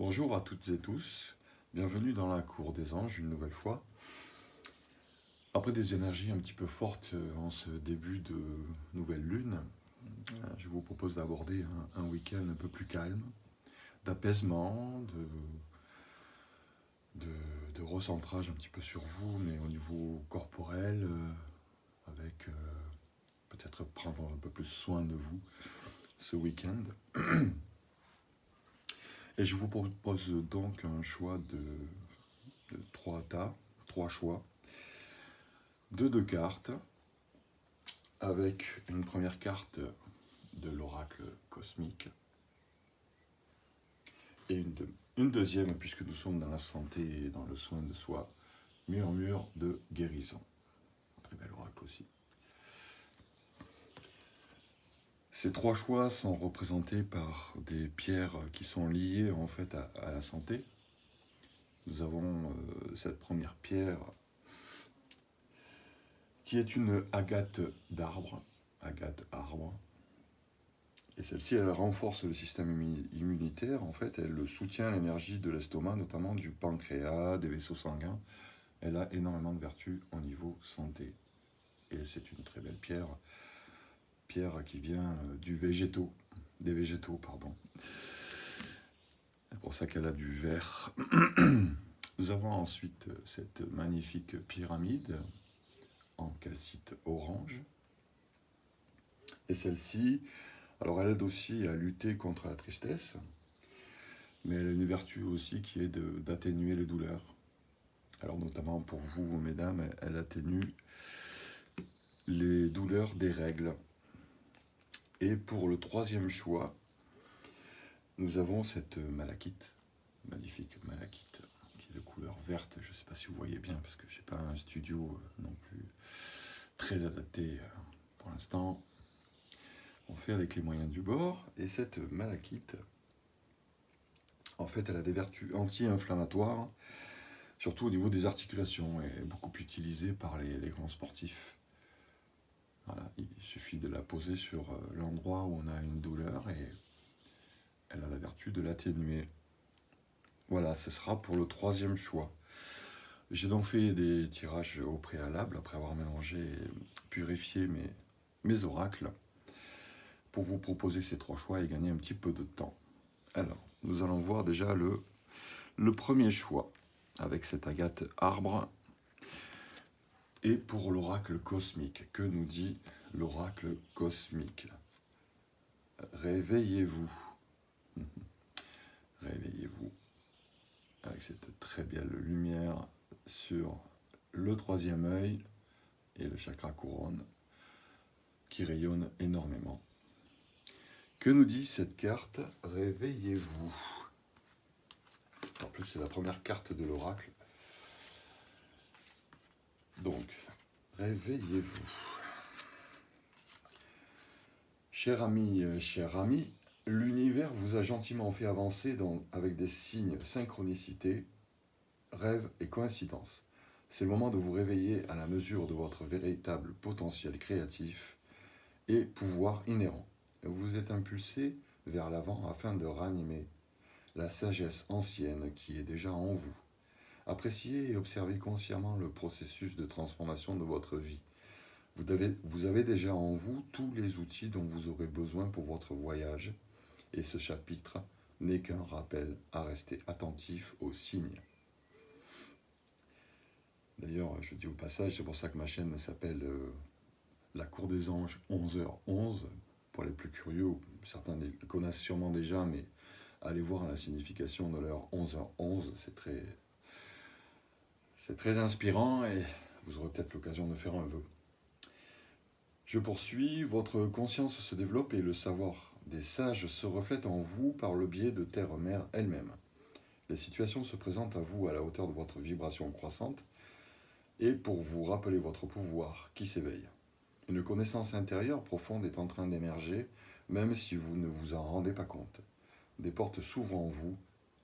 Bonjour à toutes et tous, bienvenue dans la cour des anges une nouvelle fois. Après des énergies un petit peu fortes en ce début de nouvelle lune, je vous propose d'aborder un week-end un peu plus calme, d'apaisement, de recentrage un petit peu sur vous, mais au niveau corporel, avec peut-être prendre un peu plus soin de vous ce week-end. Et je vous propose donc un choix de trois choix, de deux cartes, avec une première carte de l'oracle cosmique et une deuxième, puisque nous sommes dans la santé et dans le soin de soi, murmure de guérison. Très bel oracle aussi. Ces trois choix sont représentés par des pierres qui sont liées en fait à la santé. Nous avons cette première pierre qui est une agate d'arbre, agate arbre. Et celle-ci, elle renforce le système immunitaire. En fait, elle soutient l'énergie de l'estomac, notamment du pancréas, des vaisseaux sanguins. Elle a énormément de vertus au niveau santé. Et c'est une très belle pierre, pierre qui vient des végétaux, pardon. C'est pour ça qu'elle a du vert. Nous avons ensuite cette magnifique pyramide en calcite orange. Et celle-ci, alors elle aide aussi à lutter contre la tristesse, mais elle a une vertu aussi qui est d'atténuer les douleurs. Alors notamment pour vous, mesdames, elle atténue les douleurs des règles. Et pour le troisième choix, nous avons cette malachite, magnifique malachite, qui est de couleur verte. Je ne sais pas si vous voyez bien, parce que je n'ai pas un studio non plus très adapté pour l'instant. On fait avec les moyens du bord. Et cette malachite, en fait, elle a des vertus anti-inflammatoires, surtout au niveau des articulations, et beaucoup utilisée par les grands sportifs. Voilà, il suffit de la poser sur l'endroit où on a une douleur et elle a la vertu de l'atténuer. Voilà, ce sera pour le troisième choix. J'ai donc fait des tirages au préalable, après avoir mélangé et purifié mes oracles, pour vous proposer ces trois choix et gagner un petit peu de temps. Alors, nous allons voir déjà le premier choix, avec cette agate arbre. Et pour l'oracle cosmique, que nous dit l'oracle cosmique? Réveillez-vous. Réveillez-vous avec cette très belle lumière sur le troisième œil et le chakra couronne qui rayonne énormément. Que nous dit cette carte? Réveillez-vous. En plus, c'est la première carte de l'oracle. Donc, réveillez-vous. Cher ami, l'univers vous a gentiment fait avancer avec des signes, synchronicité, rêves et coïncidences. C'est le moment de vous réveiller à la mesure de votre véritable potentiel créatif et pouvoir inhérent. Vous êtes impulsé vers l'avant afin de ranimer la sagesse ancienne qui est déjà en vous. Appréciez et observez consciemment le processus de transformation de votre vie. Vous avez déjà en vous tous les outils dont vous aurez besoin pour votre voyage, et ce chapitre n'est qu'un rappel à rester attentif aux signes. D'ailleurs, je dis au passage, c'est pour ça que ma chaîne s'appelle La Cour des Anges 11h11, pour les plus curieux, certains les connaissent sûrement déjà, mais allez voir la signification de l'heure 11h11, c'est très inspirant et vous aurez peut-être l'occasion de faire un vœu. Je poursuis, votre conscience se développe et le savoir des sages se reflète en vous par le biais de Terre-Mère elle-même. Les situations se présentent à vous à la hauteur de votre vibration croissante et pour vous rappeler votre pouvoir qui s'éveille. Une connaissance intérieure profonde est en train d'émerger, même si vous ne vous en rendez pas compte. Des portes s'ouvrent en vous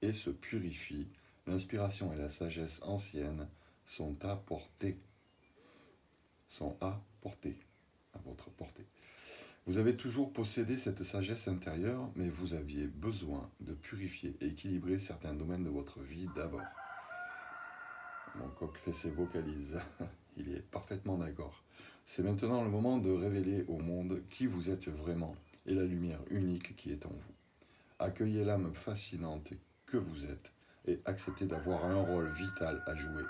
et se purifient. L'inspiration et la sagesse ancienne sont à portée. À votre portée. Vous avez toujours possédé cette sagesse intérieure, mais vous aviez besoin de purifier et équilibrer certains domaines de votre vie d'abord. Mon coq fait ses vocalises. Il est parfaitement d'accord. C'est maintenant le moment de révéler au monde qui vous êtes vraiment et la lumière unique qui est en vous. Accueillez l'âme fascinante que vous êtes et acceptez d'avoir un rôle vital à jouer.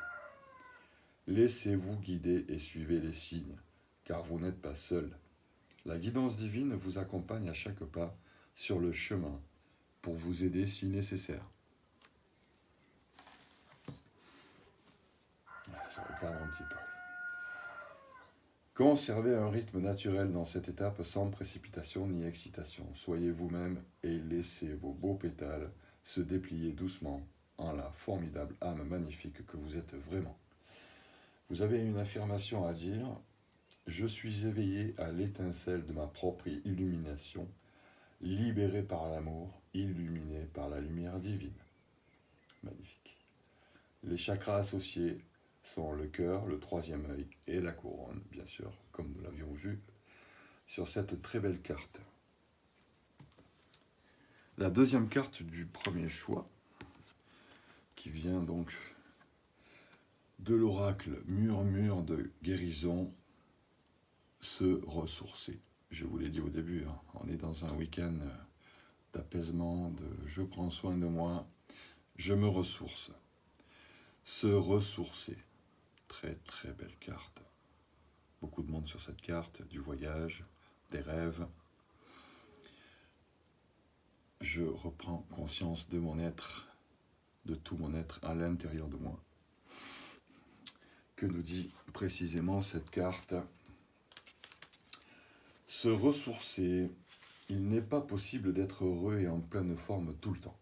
Laissez-vous guider et suivez les signes, car vous n'êtes pas seul. La guidance divine vous accompagne à chaque pas sur le chemin pour vous aider si nécessaire. Ça recadre un petit peu. Conservez un rythme naturel dans cette étape sans précipitation ni excitation. Soyez vous-même et laissez vos beaux pétales se déplier doucement en la formidable âme magnifique que vous êtes vraiment. Vous avez une affirmation à dire. Je suis éveillé à l'étincelle de ma propre illumination, libéré par l'amour, illuminé par la lumière divine. Magnifique. Les chakras associés sont le cœur, le troisième œil et la couronne, bien sûr, comme nous l'avions vu sur cette très belle carte. La deuxième carte du premier choix, qui vient donc de l'oracle Murmure de guérison, se ressourcer. Je vous l'ai dit au début, hein, on est dans un week-end d'apaisement, de je prends soin de moi, je me ressource. Se ressourcer. Très très belle carte. Beaucoup de monde sur cette carte, du voyage, des rêves. Je reprends conscience de mon être, de tout mon être à l'intérieur de moi. Que nous dit précisément cette carte ? Se ressourcer, il n'est pas possible d'être heureux et en pleine forme tout le temps.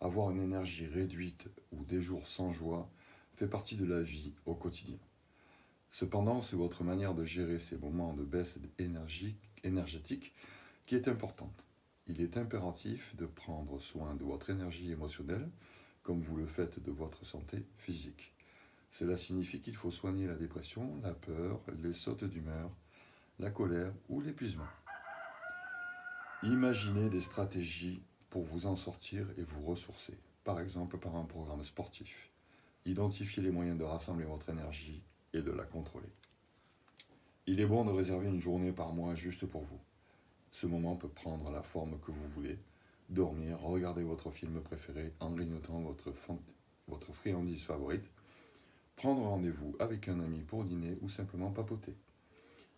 Avoir une énergie réduite ou des jours sans joie fait partie de la vie au quotidien. Cependant, c'est votre manière de gérer ces moments de baisse énergétique qui est importante. Il est impératif de prendre soin de votre énergie émotionnelle comme vous le faites de votre santé physique. Cela signifie qu'il faut soigner la dépression, la peur, les sautes d'humeur, la colère ou l'épuisement. Imaginez des stratégies pour vous en sortir et vous ressourcer, par exemple par un programme sportif. Identifiez les moyens de rassembler votre énergie et de la contrôler. Il est bon de réserver une journée par mois juste pour vous. Ce moment peut prendre la forme que vous voulez. Dormir, regarder votre film préféré en grignotant votre friandise favorite, prendre rendez-vous avec un ami pour dîner ou simplement papoter.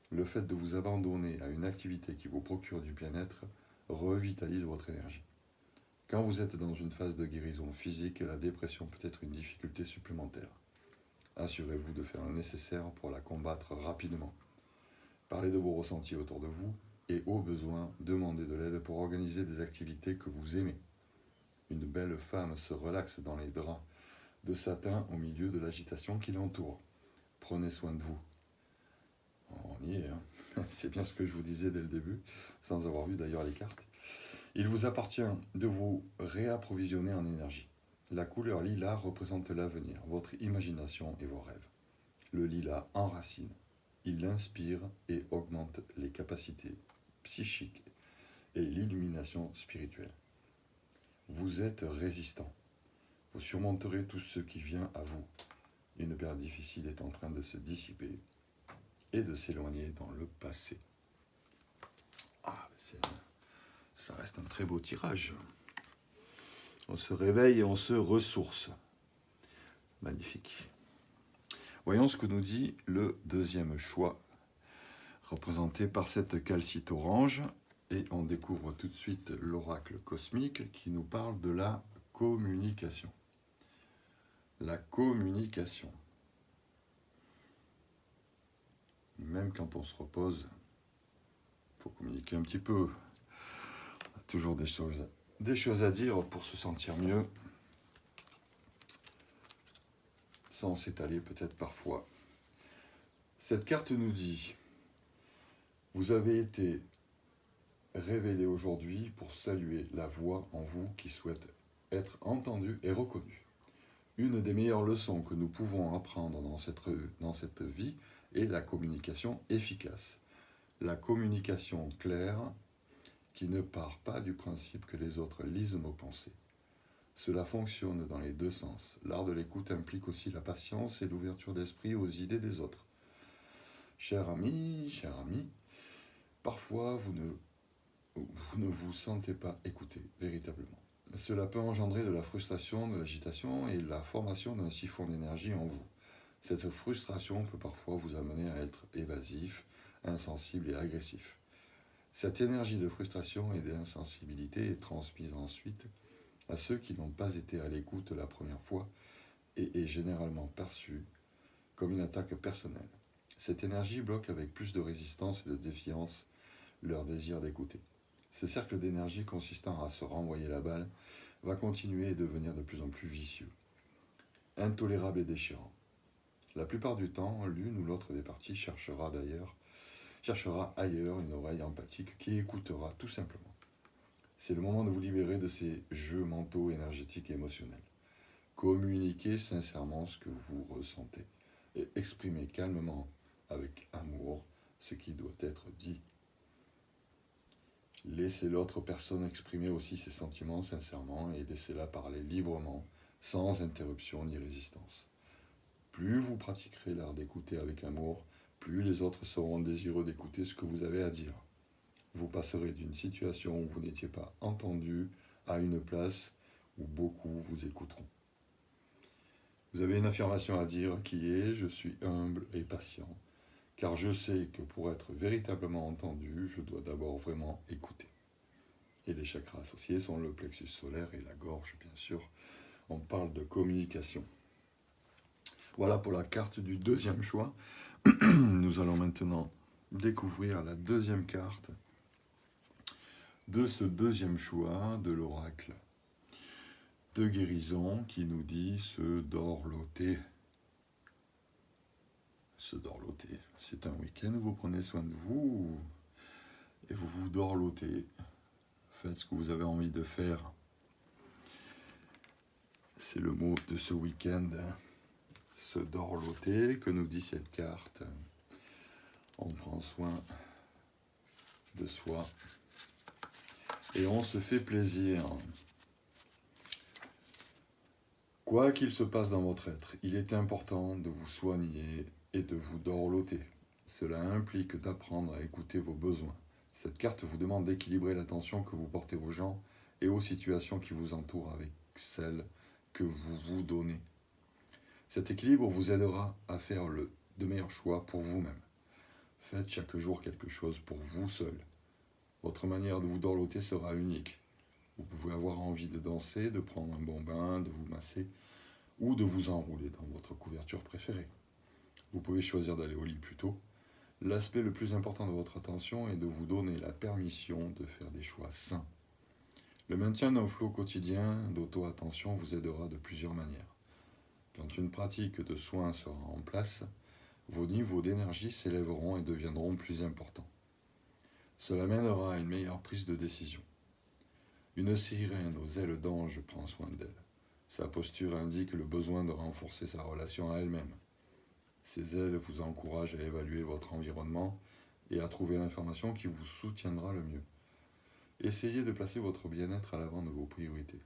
Le fait de vous abandonner à une activité qui vous procure du bien-être revitalise votre énergie. Quand vous êtes dans une phase de guérison physique, la dépression peut être une difficulté supplémentaire. Assurez-vous de faire le nécessaire pour la combattre rapidement. Parlez de vos ressentis autour de vous et au besoin, demandez de l'aide pour organiser des activités que vous aimez. Une belle femme se relaxe dans les draps de satin au milieu de l'agitation qui l'entoure. Prenez soin de vous. On y est, hein. C'est bien ce que je vous disais dès le début, sans avoir vu d'ailleurs les cartes. Il vous appartient de vous réapprovisionner en énergie. La couleur lilas représente l'avenir, votre imagination et vos rêves. Le lilas enracine. Il inspire et augmente les capacités psychiques et l'illumination spirituelle. Vous êtes résistant. Vous surmonterez tout ce qui vient à vous. Une période difficile est en train de se dissiper et de s'éloigner dans le passé. Ça reste un très beau tirage. On se réveille et on se ressource. Magnifique. Voyons ce que nous dit le deuxième choix, représenté par cette calcite orange. Et on découvre tout de suite l'oracle cosmique qui nous parle de la communication. La communication. Même quand on se repose, il faut communiquer un petit peu. On a toujours des choses à dire pour se sentir mieux, sans s'étaler peut-être parfois. Cette carte nous dit, vous avez été révélé aujourd'hui pour saluer la voix en vous qui souhaite être entendue et reconnue. Une des meilleures leçons que nous pouvons apprendre dans cette vie est la communication efficace. La communication claire qui ne part pas du principe que les autres lisent nos pensées. Cela fonctionne dans les deux sens. L'art de l'écoute implique aussi la patience et l'ouverture d'esprit aux idées des autres. Cher ami, parfois vous ne vous sentez pas écouté véritablement. Cela peut engendrer de la frustration, de l'agitation et la formation d'un siphon d'énergie en vous. Cette frustration peut parfois vous amener à être évasif, insensible et agressif. Cette énergie de frustration et d'insensibilité est transmise ensuite à ceux qui n'ont pas été à l'écoute la première fois et est généralement perçue comme une attaque personnelle. Cette énergie bloque avec plus de résistance et de défiance leur désir d'écouter. Ce cercle d'énergie consistant à se renvoyer la balle va continuer et devenir de plus en plus vicieux, intolérable et déchirant. La plupart du temps, l'une ou l'autre des parties cherchera ailleurs une oreille empathique qui écoutera tout simplement. C'est le moment de vous libérer de ces jeux mentaux, énergétiques et émotionnels. Communiquez sincèrement ce que vous ressentez et exprimez calmement, avec amour, ce qui doit être dit. Laissez l'autre personne exprimer aussi ses sentiments sincèrement et laissez-la parler librement, sans interruption ni résistance. Plus vous pratiquerez l'art d'écouter avec amour, plus les autres seront désireux d'écouter ce que vous avez à dire. Vous passerez d'une situation où vous n'étiez pas entendu à une place où beaucoup vous écouteront. Vous avez une affirmation à dire qui est « Je suis humble et patient, car je sais que pour être véritablement entendu, je dois d'abord vraiment écouter. » Et les chakras associés sont le plexus solaire et la gorge, bien sûr. On parle de communication. Voilà pour la carte du deuxième choix. Nous allons maintenant découvrir la deuxième carte de ce deuxième choix de l'oracle de guérison qui nous dit se dorloter. Se dorloter, c'est un week-end où vous prenez soin de vous et vous vous dorlotez. Faites ce que vous avez envie de faire. C'est le mot de ce week-end. Se dorloter, que nous dit cette carte. On prend soin de soi et on se fait plaisir. Quoi qu'il se passe dans votre être, il est important de vous soigner et de vous dorloter. Cela implique d'apprendre à écouter vos besoins. Cette carte vous demande d'équilibrer l'attention que vous portez aux gens et aux situations qui vous entourent avec celles que vous vous donnez. Cet équilibre vous aidera à faire de meilleurs choix pour vous-même. Faites chaque jour quelque chose pour vous seul. Votre manière de vous dorloter sera unique. Vous pouvez avoir envie de danser, de prendre un bon bain, de vous masser ou de vous enrouler dans votre couverture préférée. Vous pouvez choisir d'aller au lit plus tôt. L'aspect le plus important de votre attention est de vous donner la permission de faire des choix sains. Le maintien d'un flot quotidien d'auto-attention vous aidera de plusieurs manières. Quand une pratique de soins sera en place, vos niveaux d'énergie s'élèveront et deviendront plus importants. Cela mènera à une meilleure prise de décision. Une sirène aux ailes d'ange prend soin d'elle. Sa posture indique le besoin de renforcer sa relation à elle-même. Ses ailes vous encouragent à évaluer votre environnement et à trouver l'information qui vous soutiendra le mieux. Essayez de placer votre bien-être à l'avant de vos priorités.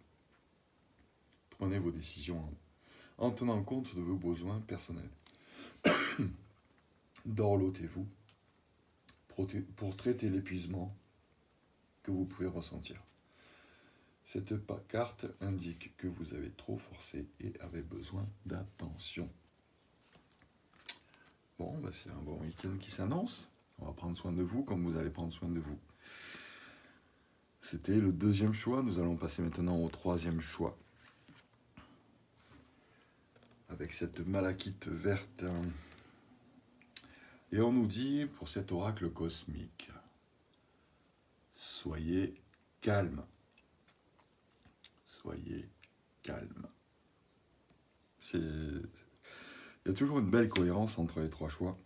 Prenez vos décisions en tenant compte de vos besoins personnels. Dorlotez-vous pour traiter l'épuisement que vous pouvez ressentir. Cette carte indique que vous avez trop forcé et avez besoin d'attention. Bon, c'est un bon week-end qui s'annonce. On va prendre soin de vous comme vous allez prendre soin de vous. C'était le deuxième choix. Nous allons passer maintenant au troisième choix. Avec cette malachite verte. Et on nous dit, pour cet oracle cosmique, soyez calme. Soyez calme. Il y a toujours une belle cohérence entre les trois choix.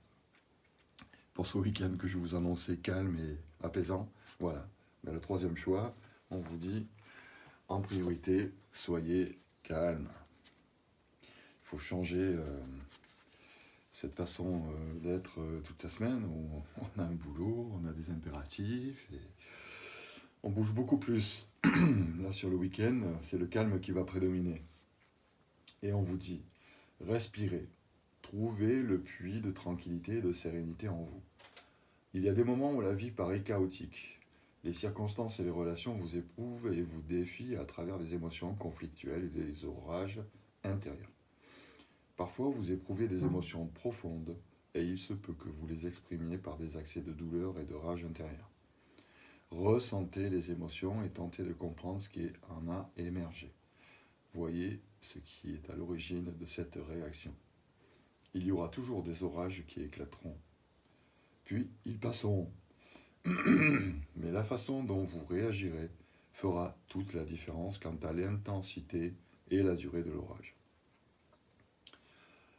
Pour ce week-end que je vous annonçais calme et apaisant, voilà. Mais le troisième choix, on vous dit, en priorité, soyez calme. Il faut changer cette façon d'être toute la semaine où on a un boulot, on a des impératifs, et on bouge beaucoup plus. Là, sur le week-end, c'est le calme qui va prédominer. Et on vous dit, respirez, trouvez le puits de tranquillité et de sérénité en vous. Il y a des moments où la vie paraît chaotique. Les circonstances et les relations vous éprouvent et vous défient à travers des émotions conflictuelles et des orages intérieurs. Parfois, vous éprouvez des émotions profondes et il se peut que vous les exprimiez par des accès de douleur et de rage intérieure. Ressentez les émotions et tentez de comprendre ce qui en a émergé. Voyez ce qui est à l'origine de cette réaction. Il y aura toujours des orages qui éclateront. Puis, ils passeront. Mais la façon dont vous réagirez fera toute la différence quant à l'intensité et la durée de l'orage.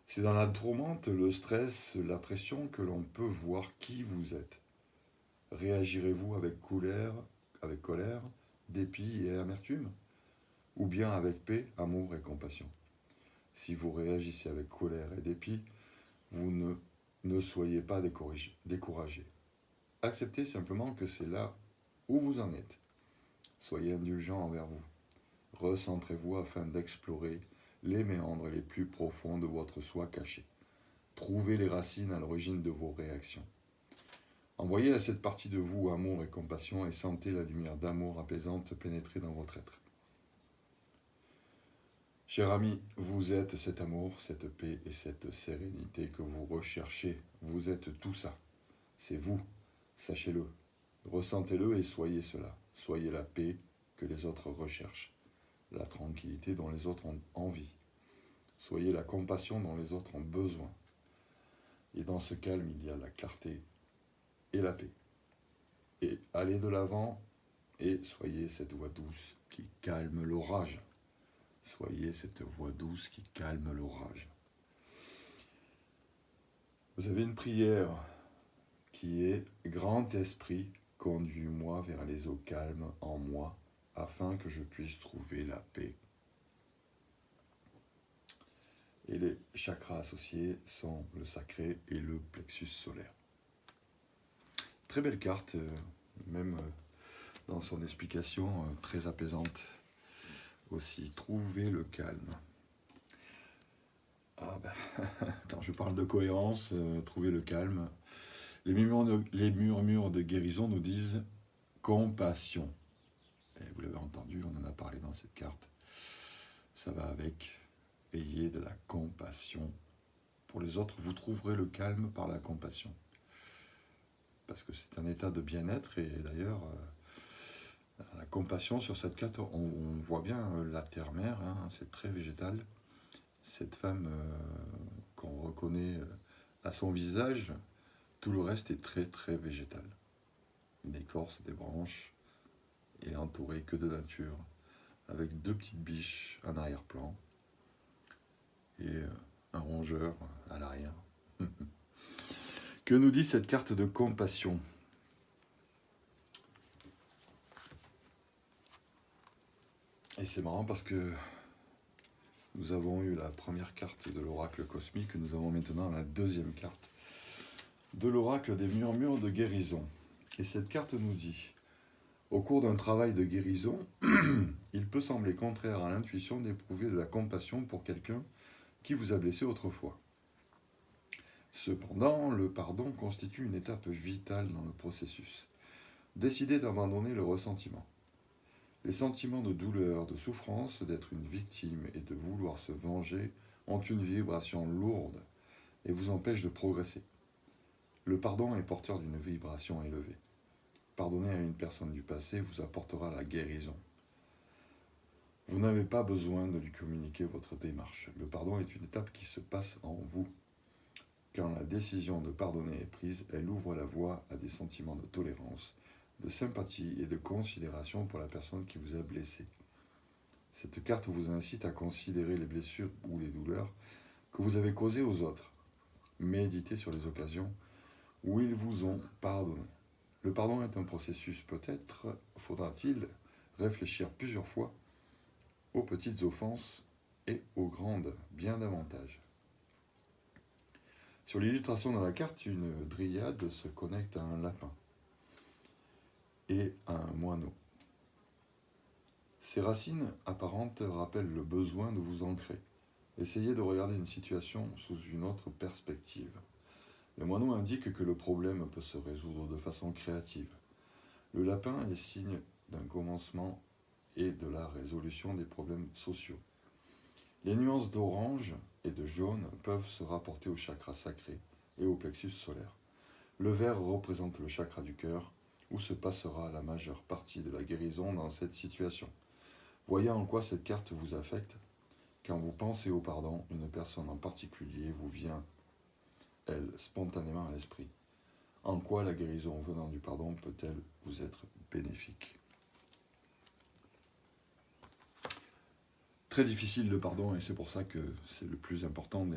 C'est dans la tourmente, le stress, la pression que l'on peut voir qui vous êtes. Réagirez-vous avec colère, dépit et amertume? Ou bien avec paix, amour et compassion? Si vous réagissez avec colère et dépit, vous ne soyez pas découragé. Acceptez simplement que c'est là où vous en êtes. Soyez indulgent envers vous. Recentrez-vous afin d'explorer les méandres les plus profonds de votre soi caché. Trouvez les racines à l'origine de vos réactions. Envoyez à cette partie de vous amour et compassion et sentez la lumière d'amour apaisante pénétrer dans votre être. Cher ami, vous êtes cet amour, cette paix et cette sérénité que vous recherchez. Vous êtes tout ça. C'est vous. Sachez-le. Ressentez-le et soyez cela. Soyez la paix que les autres recherchent, la tranquillité dont les autres ont envie. Soyez la compassion dont les autres ont besoin. Et dans ce calme, il y a la clarté et la paix. Et allez de l'avant et soyez cette voix douce qui calme l'orage. Soyez cette voix douce qui calme l'orage. Vous avez une prière qui est « Grand Esprit, conduis-moi vers les eaux calmes en moi, afin que je puisse trouver la paix. » Et les chakras associés sont le sacré et le plexus solaire. Très belle carte, même dans son explication très apaisante. Aussi, trouver le calme. Quand je parle de cohérence, trouver le calme. Les murmures de guérison nous disent compassion. Et vous l'avez entendu, on en a parlé dans cette carte. Ça va avec. Ayez de la compassion pour les autres. Vous trouverez le calme par la compassion. Parce que c'est un état de bien-être. Et d'ailleurs, la compassion sur cette carte, on voit bien la terre-mère, hein, c'est très végétal. Cette femme qu'on reconnaît à son visage, tout le reste est très très végétal. Une écorce, des branches, et entourée que de nature, avec deux petites biches en arrière-plan, et un rongeur à l'arrière. Que nous dit cette carte de compassion? Et c'est marrant parce que nous avons eu la première carte de l'oracle cosmique, nous avons maintenant la deuxième carte de l'oracle des murmures de guérison. Et cette carte nous dit, au cours d'un travail de guérison, il peut sembler contraire à l'intuition d'éprouver de la compassion pour quelqu'un qui vous a blessé autrefois. Cependant, le pardon constitue une étape vitale dans le processus. Décidez d'abandonner le ressentiment. Les sentiments de douleur, de souffrance, d'être une victime et de vouloir se venger ont une vibration lourde et vous empêchent de progresser. Le pardon est porteur d'une vibration élevée. Pardonner à une personne du passé vous apportera la guérison. Vous n'avez pas besoin de lui communiquer votre démarche. Le pardon est une étape qui se passe en vous. Quand la décision de pardonner est prise, elle ouvre la voie à des sentiments de tolérance, de sympathie et de considération pour la personne qui vous a blessé. Cette carte vous incite à considérer les blessures ou les douleurs que vous avez causées aux autres. Méditez sur les occasions où ils vous ont pardonné. Le pardon est un processus, peut-être faudra-t-il réfléchir plusieurs fois aux petites offenses et aux grandes, bien davantage. Sur l'illustration de la carte, une dryade se connecte à un lapin et à un moineau. Ces racines apparentes rappellent le besoin de vous ancrer. Essayez de regarder une situation sous une autre perspective. Le moineau indique que le problème peut se résoudre de façon créative. Le lapin est signe d'un commencement et de la résolution des problèmes sociaux. Les nuances d'orange et de jaune peuvent se rapporter au chakra sacré et au plexus solaire. Le vert représente le chakra du cœur, où se passera la majeure partie de la guérison dans cette situation. Voyez en quoi cette carte vous affecte. Quand vous pensez au pardon, une personne en particulier vous vient, elle, spontanément à l'esprit. En quoi la guérison venant du pardon peut-elle vous être bénéfique? Très difficile le pardon, et c'est pour ça que c'est la plus importante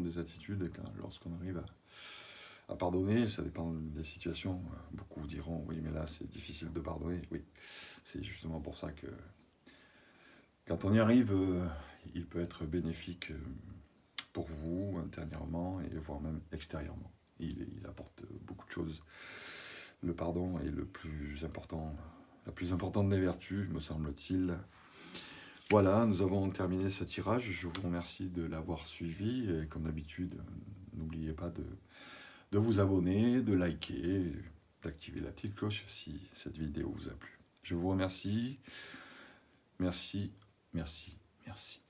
des attitudes lorsqu'on arrive à pardonner. Ça dépend des situations. Beaucoup diront oui, mais là c'est difficile de pardonner. Oui, c'est justement pour ça que quand on y arrive, il peut être bénéfique pour vous intérieurement et voire même extérieurement. Il apporte beaucoup de choses. Le pardon est la plus importante des vertus, me semble-t-il. Voilà, nous avons terminé ce tirage. Je vous remercie de l'avoir suivi. Et comme d'habitude, n'oubliez pas de vous abonner, de liker, d'activer la petite cloche si cette vidéo vous a plu. Je vous remercie. Merci, merci, merci.